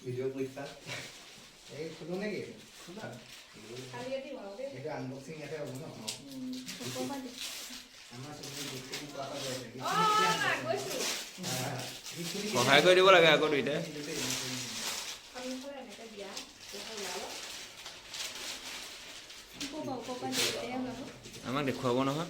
video' পৰীক্ষা এই খোলো নেকি খোলা এইটো আনবক্সিং ইয়াতে হ'ব ন আমাৰ চবে দেখি পোৱা সহায় কৰি দিব লাগে আকৌ দুইটাই আমাক দেখুৱাব নহয়